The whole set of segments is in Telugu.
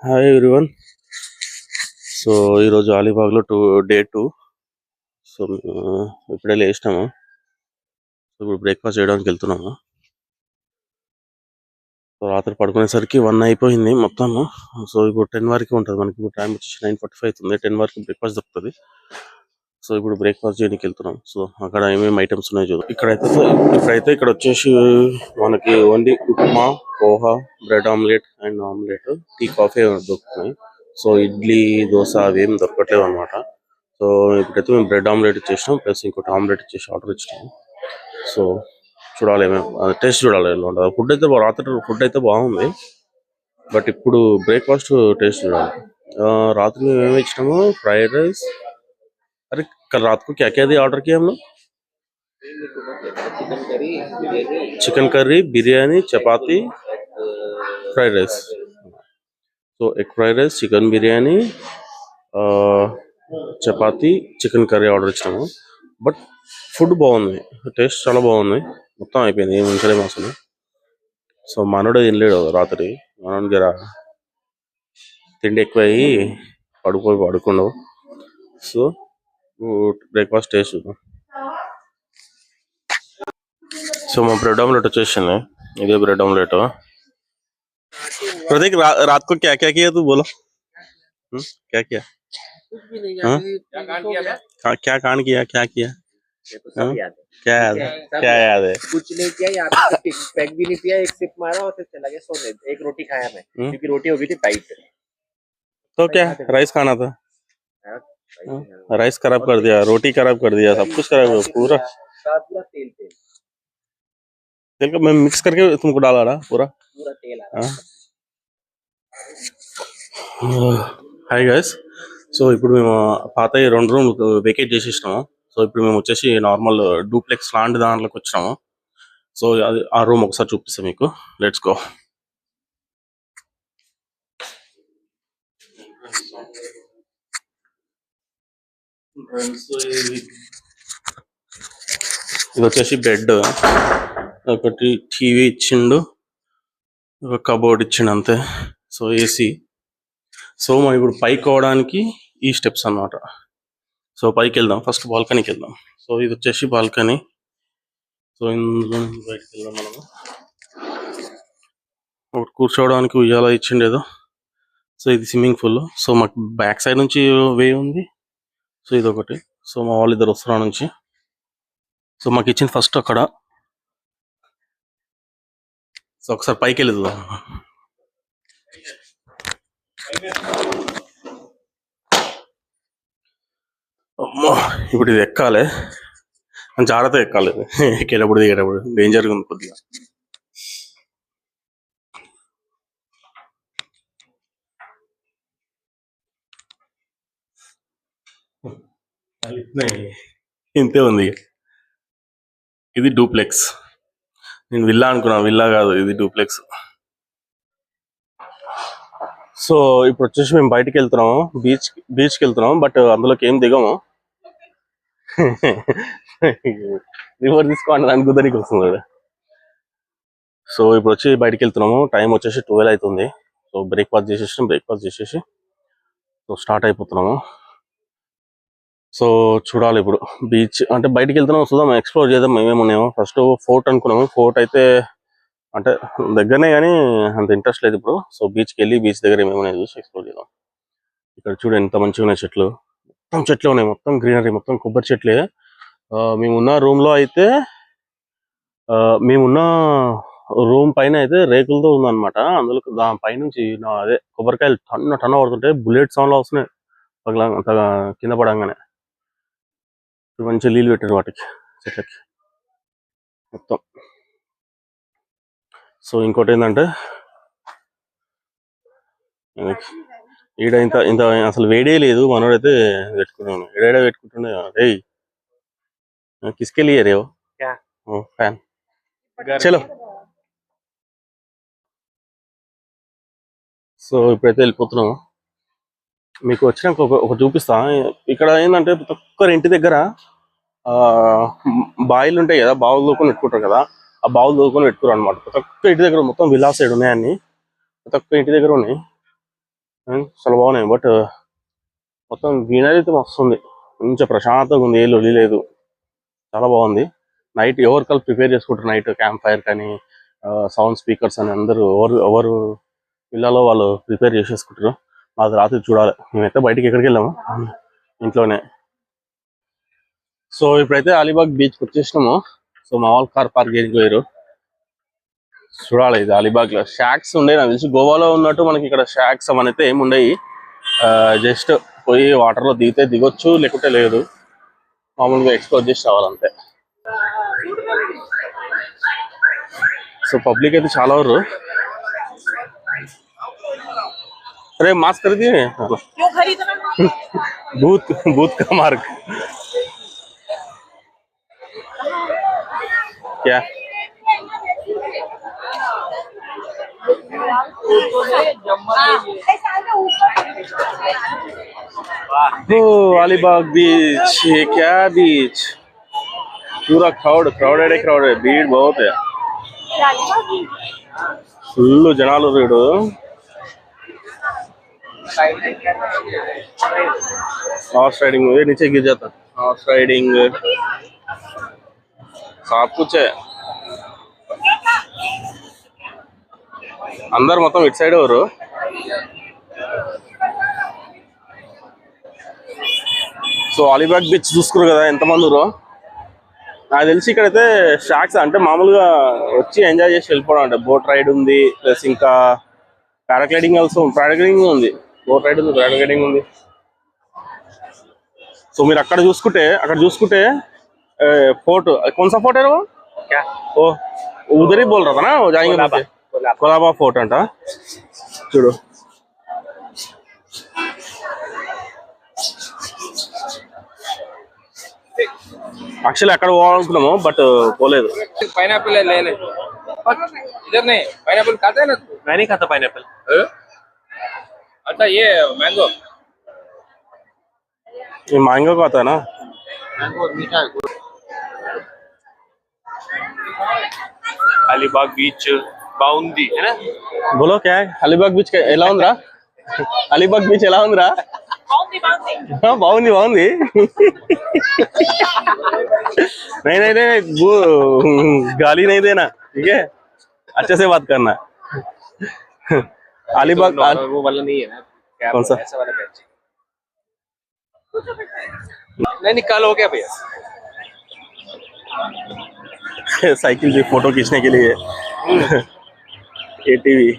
Hi everyone. సో ఈరోజు అలీబాగ్లో డే 2. సో ఇప్పుడే లేచినాము. సో ఇప్పుడు బ్రేక్ఫాస్ట్ చేయడానికి వెళ్తున్నాము. సో రాత్రి పడుకునేసరికి 1 అయిపోయింది మొత్తము. సో ఇప్పుడు 10 వరకు ఉంటుంది మనకి. ఇప్పుడు టైం వచ్చేసి 9:45 అవుతుంది. 10 వరకు బ్రేక్ఫాస్ట్ దొరుకుతుంది. సో ఇప్పుడు బ్రేక్ఫాస్ట్ చేయడానికి వెళ్తున్నాం. సో అక్కడ ఏమేమి ఐటమ్స్ ఉన్నాయో చూద్దాం. ఇప్పుడైతే ఇక్కడ వచ్చేసి మనకి only upma, poha, bread omelette and omelette, tea, coffee దొరుకుతున్నాయి. సో ఇడ్లీ, దోశ అవి ఏం దొరకట్లేదు అనమాట. సో ఇప్పుడైతే మేము బ్రెడ్ ఆమ్లెట్ ఇచ్చేసినాం, ప్లస్ ఇంకోటి ఆమ్లెట్ ఇచ్చేసి ఆర్డర్ ఇచ్చినాము. సో చూడాలి, ఏమేమి టేస్ట్ చూడాలి ఎలా ఉంటుంది. ఫుడ్ అయితే రాత్రి ఫుడ్ అయితే బాగుంది, బట్ ఇప్పుడు బ్రేక్ఫాస్ట్ టేస్ట్ చూడాలి. रात में మేము ఇచ్చినాము ఫ్రైడ్ రైస్. अरे कल रात को क्या क्या दिया ऑर्डर किया हम लोग? चिकन करी, बिरयानी, चपाती, फ्राइड राइस. तो एक fried rice, chicken biryani, chapati, chicken curry order ఇచ్చినాము. బట్ ఫుడ్ బాగుంది, టేస్ట్ చాలా బాగుంది. మొత్తం అయిపోయింది, ఏమి ఉంచలేము అసలు. సో మనోడే తినలేడు రాత్రి. మనోడికి తిండి ఎక్కువ అయ్యి పడుకుండవు. సో బ్రేక్ఫాస్ట్ టేస్ట్ చూద్దాం. సో మా ब्रेड ऑमलेट వచ్చేసింది. ఇదే ब्रेड ऑमलेट. प्रतीक रात को क्या क्या किया तू बोलो. क्या किया? क्या कांड किया, क्या किया? क्या याद है? क्या याद है? कुछ नहीं किया, यहाँ पे पैक भी नहीं किया, एक सिप मारा और फिर चला गया सोने. एक रोटी खाया मैं, क्योंकि रोटी हो गई थी टाइट. तो क्या राइस खाना था? राइस खराब कर दिया, रोटी खराब कर दिया, सब कुछ खराब कर पूरा. पूरा तेल तेल का मैं मिक्स करके तुमको डाला रहा पूरा तेल. Hi guys. సో ఇప్పుడు మేము పాత 2 రూమ్ వెకేట్ చేసేసినాము. సో ఇప్పుడు మేము వచ్చేసి నార్మల్ డూప్లెక్స్ లాంటి దాంట్లోకి వచ్చినాము. సో అది ఆ రూమ్ ఒకసారి చూపిస్తాం మీకు. Let's go. ఇది వచ్చేసి బెడ్, ఒకటి టీవీ ఇచ్చిండు, ఒక కబోర్డ్ ఇచ్చిండు అంతే. So AC. సో మనం ఇప్పుడు పైకి పోవడానికి ఈ స్టెప్స్ అన్నమాట. సో పైకి వెళ్దాం, ఫస్ట్ బాల్కనీకి వెళ్దాం. సో ఇది వచ్చేసి బాల్కనీ. సో ఇందులో బయటకు వెళ్దాం మనము. ఒకటి కూర్చోవడానికి ఉయ్యాల ఇచ్చిండేదో. సో ఇది స్విమ్మింగ్ పూల్. సో మాకు బ్యాక్ సైడ్ నుంచి వే ఉంది. సో ఇది ఒకటి. సో మా వాళ్ళు ఇద్దరు వస్తున్నారు నుంచి. సో మాకు ఇచ్చింది ఫస్ట్ అక్కడ. సో ఒకసారి పైకి వెళ్దాం. అమ్మో, ఇప్పుడు ఇది ఎక్కాలి, జాగ్రత్తగా ఎక్కాలి. ఎక్కేటప్పుడు దిగేటప్పుడు డేంజర్గా ఉంది కొద్దిగా. ఇంతే ఉంది. ఇది డూప్లెక్స్. నేను విల్లా అనుకున్నా, విల్లా కాదు, ఇది డూప్లెక్స్. సో ఇప్పుడు వచ్చేసి మేము బయటికి వెళ్తున్నాము, బీచ్కి వెళ్తున్నాము. బట్ అందులోకి ఏం దిగము. రివర్ తీసుకోండి అనుకుందా నీకు వస్తుంది. సో ఇప్పుడు వచ్చి బయటికి వెళ్తున్నాము. టైం వచ్చేసి 12 అవుతుంది. సో బ్రేక్ఫాస్ట్ చేసేసి సో స్టార్ట్ అయిపోతున్నాము. సో చూడాలి ఇప్పుడు బీచ్ అంటే బయటికి వెళ్తున్నాము. చూద్దాం, ఎక్స్ప్లోర్ చేద్దాం ఏమేమి ఉన్నాయో. ఫస్ట్ ఫోర్ట్ అనుకున్నాము. ఫోర్ట్ అయితే అంటే దగ్గరనే కానీ అంత ఇంట్రెస్ట్ లేదు ఇప్పుడు. సో బీచ్కి వెళ్ళి బీచ్ దగ్గర ఏమేమి చూసి ఎక్స్ప్లోర్ చేద్దాం. ఇక్కడ చూడు ఎంత మంచిగా ఉన్నాయి చెట్లు. మొత్తం చెట్లు ఉన్నాయి, మొత్తం గ్రీనరీ, మొత్తం కొబ్బరి చెట్లే. మేమున్న రూమ్లో అయితే మేమున్న రూమ్ పైన అయితే రేకులతో ఉందన్నమాట. అందులో దాని పైనుంచి అదే కొబ్బరికాయలు టన్న పడుతుంటే బుల్లెట్ సౌండ్లో వస్తున్నాయి కింద పడంగానే. మంచిగా నీళ్ళు పెట్టారు వాటికి, చెట్లకి మొత్తం. సో ఇంకోటి ఏంటంటే ఈడ ఇంత ఇంత అసలు వేడే లేదు. మనోడైతే పెట్టుకుంటున్నాను, ఏడాడ పెట్టుకుంటుండే. రేయ్ కిస్కే లియే రే ఫ్యాన్ చలో. సో ఇప్పుడైతే వెళ్ళిపోతున్నాము. మీకు వచ్చినాక ఒక చూపిస్తా. ఇక్కడ ఏంటంటే ప్రతి ఒక్కరి ఇంటి దగ్గర బావిలు ఉంటాయి కదా, బావులు దూకొని పెట్టుకుంటారు కదా. ఆ బావులు దూకొని పెట్టుకున్నారు అనమాట. ప్రతి ఒక్క ఇంటి దగ్గర, మొత్తం విల్లా సైడ్ ఉన్నాయని ప్రతి ఒక్క ఇంటి దగ్గర ఉన్నాయి. చాలా బాగున్నాయి. బట్ మొత్తం గ్రీనరీ అయితే వస్తుంది, కొంచెం ప్రశాంతంగా ఉంది, ఏ లొల్లి లేదు, చాలా బాగుంది. నైట్ ఎవరికల్ ప్రిపేర్ చేసుకుంటారు, నైట్ క్యాంప్ ఫైర్ కానీ సౌండ్ స్పీకర్స్ అని అందరూ ఎవరు ఇళ్లలో వాళ్ళు ప్రిపేర్ చేసేసుకుంటారు. మాది రాత్రి చూడాలి. మేమైతే బయటికి ఎక్కడికి వెళ్ళాము, ఇంట్లోనే. సో ఇప్పుడైతే అలీబాగ్ బీచ్కి వచ్చేసినాము. సో మా వాళ్ళు కార్ పార్క్ చేయడానికి పోయారు. చూడాలి, ఇది అలీబాగ్ లో షాక్స్ ఉండే, నాకు తెలిసి గోవాలో ఉన్నట్టు మనకి ఇక్కడ షాక్స్ అవనైతే ఏమి ఉండయి. జస్ట్ పోయి వాటర్ లో దిగితే దిగొచ్చు, లేకుంటే లేదు, మామూలుగా ఎక్స్ప్లోర్ చేసి రావాలంతే. సో పబ్లిక్ అయితే చాలా ఎవరు. अरे मास्क कर दिए क्यों खरीदना? भूत भूत का मार्क क्या? ओ अलीबाग बीच, ये क्या बीच, पूरा क्राउडेड है, भीड़ बहुत है, फुल జనాలు రీడు. हॉर्स राइडिंग, ये नीचे गिर जाता, हॉर्स राइडिंग सब कुछ है. అందరు మొత్తం ఇటు సైడ్ ఎవరు. సో అలీబాగ్ బీచ్ చూసుకున్నారు కదా ఎంతమంది ఊరు. నాకు తెలిసి ఇక్కడైతే షాక్స్ అంటే మామూలుగా వచ్చి ఎంజాయ్ చేసి వెళ్ళిపోవడం, అంటే బోట్ రైడ్ ఉంది, ప్లస్ ఇంకా పారాగ్లైడింగ్ ఆల్సో, పారాగ్లైడింగ్ ఉంది, బోట్ రైడ్ ఉంది, పారాగ్లైడింగ్ ఉంది. సో మీరు అక్కడ చూసుకుంటే फोर्ट, कौन सा फोर्ट है वो? क्या? ओ उधर ही बोल रहा था ना, वो जाएंगे बोलते. कोलाबा फोर्ट अंట చూడు. యాక్చువల్లీ అక్కడ పోవాలనుకున్నాము, బట్ పోలేదు. पाइनएप्पल ले ले, इधर नहीं, पाइनएप्पल खाता है ना? मैं नहीं खाता पाइनएप्पल. अच्छा ये मैंगो, ये मैंगो का आता है ना, मैंगो मीठा है. अलीबाग बीच बाउंदी है ना. बोलो क्या है అలీబాగ్ బీచ్ ఎలా ఉందిరా? అలీబాగ్ బీచ్ ఎలా ఉందిరా? బాగుంది బాగుంది. नहीं नहीं नहीं, वो गाली नहीं देना, ठीक है, अच्छे से बात करना. अलीबाग वो वाला नहीं है ना, क्या कौन सा? ऐसा वाला बैच नहीं निकाल हो गया भैया. साइकिल भी फोटो खींचने के लिए. ATV,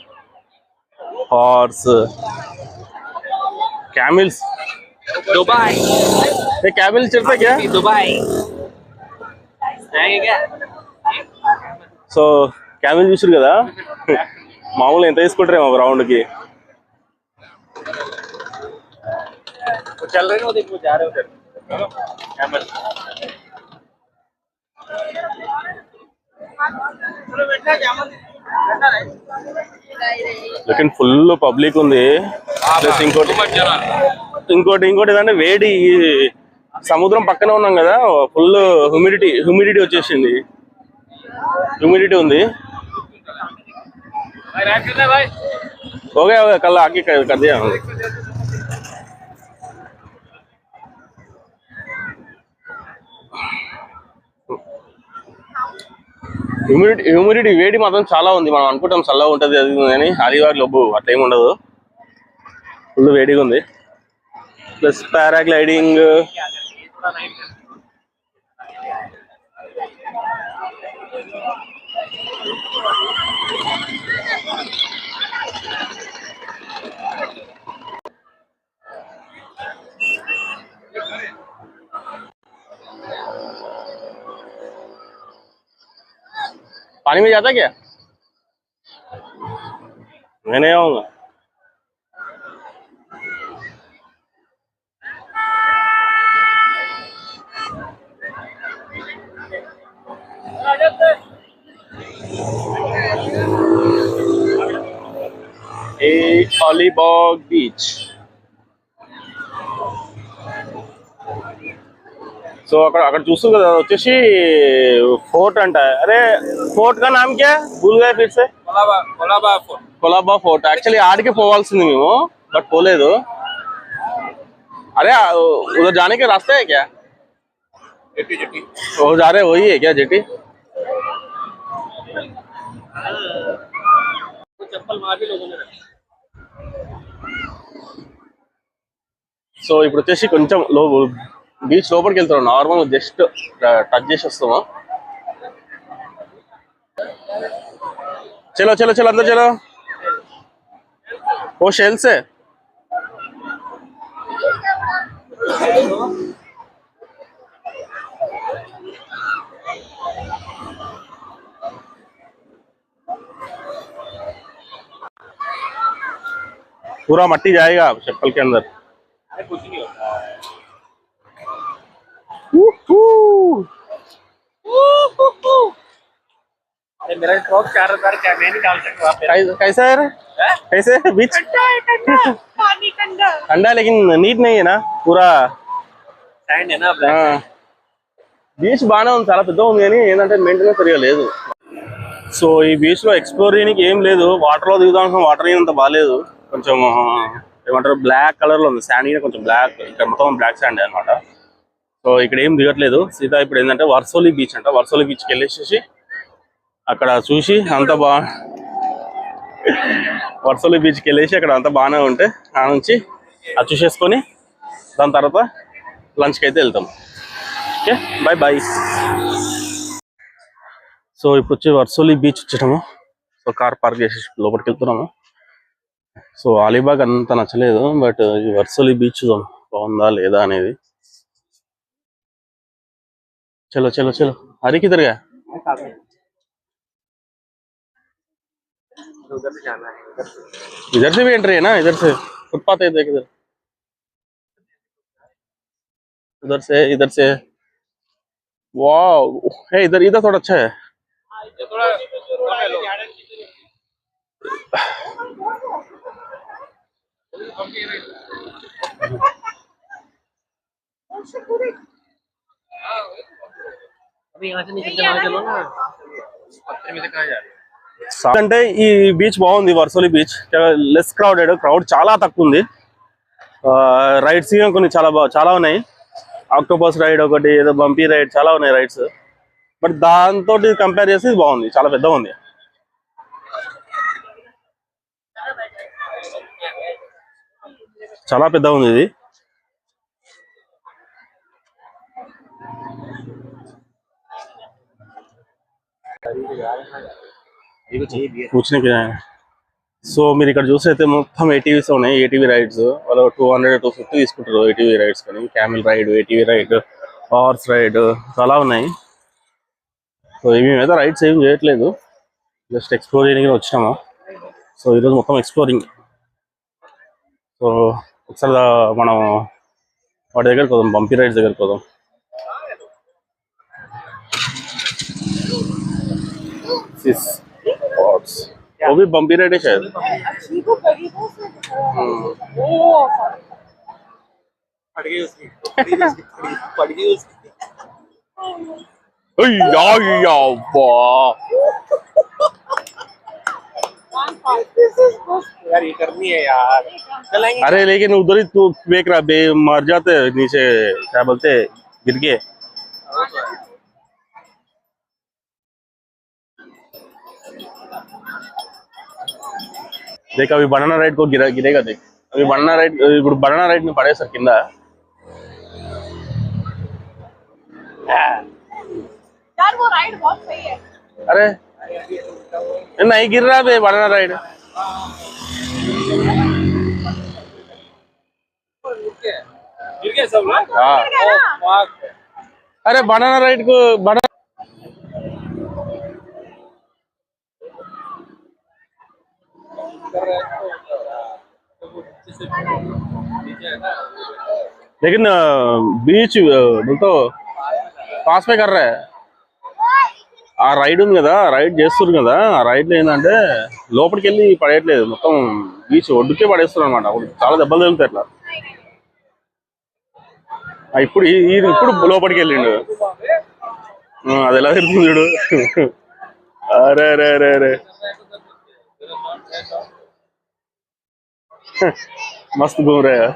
horse, camels. दुबई, ये कैमल चढ़ता क्या? दुबई आएंगे क्या? సో క్యామెల్ చూసారు కదా, మామూలుగా ఎంత తీసుకుంటారేమో ఒక రౌండ్ కి. वो चल रहे हैं, वो देखो जा रहे हो उधर कैमल. లేకిన్ ఫుల్ పబ్లిక్ ఉంది. ప్లస్ ఇంకోటి ఏంటంటే వేడి, సముద్రం పక్కనే ఉన్నాం కదా, ఫుల్ హ్యూమిడిటీ వచ్చేసింది, హ్యూమిడిటీ ఉంది. ఓకే ఓకే కల్ ఆకి कर दिया. హ్యూమిడిటీ వేడి మాత్రం చాలా ఉంది. మనం అనుకుంటాం చల్లగా ఉంటుంది అది కానీ అలీబాగ్ లో అట్లా ఏమి ఉండదు, ఫుల్ వేడిగా ఉంది. ప్లస్ పారాగ్లైడింగ్, पानी में जाता क्या? मैं नहीं आऊंगा. अलीबाग बीच. సో అక్కడ చూస్తుంది కదా వచ్చేసి फोर्ट अंटा है. अरे फोर्ट का नाम क्या है? भूल गए फिर से. Colaba fort. Colaba fort. Actually ఆడికి పోవాల్సింది మేము, बट बोले दो। अरे उधर जाने के रास्ते है क्या? जेटी जेटी वो जा रहे वही है क्या जेटी? चप्पल मार भी लोगों ने रखी। సో ఇప్పుడు వచ్చేసి కొంచెం బీచ్ లోపలికి వెళ్తున్నాం. నార్మల్ జస్ట్ టచ్ చేసి వస్తాము. చలో చలో చలో అందరు చలో. ఓ షెల్స్ पूरा मट्टी जाएगा चप्पल के अंदर. कुछ नहीं होता। अरे मेरा ट्रॉक 4000 का मैं नहीं डाल सकता वहाँ पे। कैसा है? कैसे है बीच? पानी ठंडा ठंडा लेकिन नीट नहीं है ना पूरा. सैंड है ना బీచ్ బాగానే ఉంది, చాలా పెద్దగా ఉంది కానీ ఏంటంటే మెయింటెనెన్స్ సరిగా లేదు. సో ఈ బీచ్ లో ఎక్స్ప్లోర్ చేయడానికి ఏం లేదు. వాటర్ లో దిగుదాం అనుకున్న వాటర్ అంత బాగాలేదు. కొంచెం ఏమంటారు బ్లాక్ కలర్ లో ఉంది శాండ్, కొంచెం బ్లాక్, ఇక్కడ మొత్తం బ్లాక్ శాండ్ అనమాట. సో ఇక్కడ ఏం దిగట్లేదు. సీదా ఇప్పుడు ఏంటంటే వర్సోలి బీచ్ అంట. వర్సోలి బీచ్కి వెళ్ళేసేసి అక్కడ చూసి అంత వర్సోలి బీచ్కి వెళ్ళేసి అక్కడ అంతా బాగానే ఉంటే ఆ నుంచి అది చూసేసుకొని దాని తర్వాత లంచ్కి అయితే వెళ్తాం. Okay bye bye. సో ఇప్పుడు వచ్చి వర్సోలి బీచ్ వచ్చేసాము. సో కార్ పార్క్ చేసి లోపలికి వెళ్తున్నాము. సో అలీబాగ్ అంత నచ్చలేదు, బట్ ఈ వర్సోలి బీచ్ బాగుందా లేదా అనేది. చలో చలో చలో హరి కిధర్ గయా? उधर से जाना है इधर से भी एंट्री है ना, इधर से फुटपाथ है, देख इधर, उधर से इधर से. वाह है, इधर इधर थोड़ा अच्छा है. ये थोड़ा अभी यहाँ से निकल के चलो ना, पत्थर में से कहाँ जा रहे हो? అంటే ఈ బీచ్ బాగుంది, Varsoli beach. Less crowded, crowd చాలా తక్కువ ఉంది. రైడ్స్ కొన్ని చాలా ఉన్నాయి. ఆక్టోపస్ రైడ్ ఒకటి, ఏదో బంపీ రైడ్, చాలా ఉన్నాయి రైడ్స్. బట్ దాంతో కంపేర్ చేసి బాగుంది, చాలా పెద్దగా ఉంది. చాలా పెద్దగా ఉంది ఇది. కూర్చుని సో మీరు ఇక్కడ చూసైతే మొత్తం ఏటీవీస్ ఉన్నాయి. ఏటీవీ రైడ్స్ వాళ్ళు 200-250 తీసుకుంటారు ఏటీవీ రైడ్స్ కానీ. Camel ride, ATV ride, horse ride చాలా ఉన్నాయి. సో మేమైతే రైడ్స్ ఏం చేయట్లేదు, జస్ట్ ఎక్స్ప్లోర్ చేయడానికి వచ్చినాము. సో ఈరోజు మొత్తం ఎక్స్ప్లోరింగ్. సో ఒకసారి మనం వాటి దగ్గరికి పోదాం, బంపీ రైడ్స్ దగ్గరికి పోదాం. वो भी बम्पी राइड है शायद. पड़ गई उसकी पड़ गई उसकी यार, ये करनी है यार, चलेंगे. अरे लेकिन उधर ही तू फेंक रहा बे, मर जाते नीचे, क्या बोलते गिर के. देख अभी बनाना राइड को गिरेगा. देख अभी बनाना राइड में पड़े सर किंदा. यार वो राइड बहुत सही है. अरे नहीं गिर रहा बे बनाना राइड. गिर गए सब लोग. हाँ अरे बनाना राइड को लेकिन बीच तो పాస్ పే కర్రా. ఆ రైడ్ ఉంది కదా, రైడ్ చేస్తున్నారు కదా, ఆ రైడ్లో ఏంటంటే లోపలికి వెళ్ళి పడేయట్లేదు, మొత్తం బీచ్ ఒడ్డుకే పడేస్తున్నారు అనమాట. చాలా దెబ్బలు తగులుతాయి అట్లా. ఇప్పుడు లోపలికి వెళ్ళిండు, అది ఎలా తిరుగుతుంది చూడు. అరే అరే అరే అరే मस्त घूम रहे हैं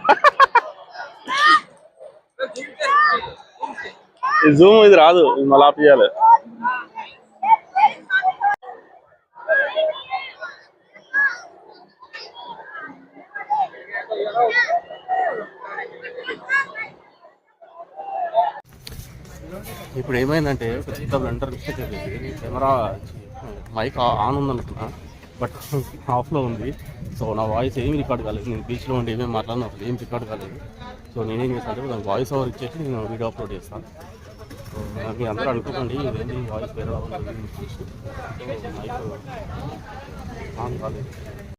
జూమ్ ఇది రాదు మళ్ళీ ఆఫ్ చేయాలి ఇప్పుడు ఏమైందంటే ఒక చిన్న బ్లండర్ మిస్టేక్ అయిపోయింది కెమెరా మైక్ ఆన్ ఉందనుకున్నా బట్ ఆఫ్లో ఉంది సో నా వాయిస్ ఏమి రికార్డ్ కాలేదు నేను బీచ్లో ఉండి ఏమేమి మాట్లాడినా అసలు ఏం రికార్డ్ కాలేదు సో నేనేం చేస్తాను దానికి వాయిస్ ఓవర్ ఇచ్చేసి నేను వీడియో అప్లోడ్ చేస్తాను సో మీ అందరూ అనుకోకండి ఇదేంటి వాయిస్ వేరే మైక్ ఆన్ కాలేదు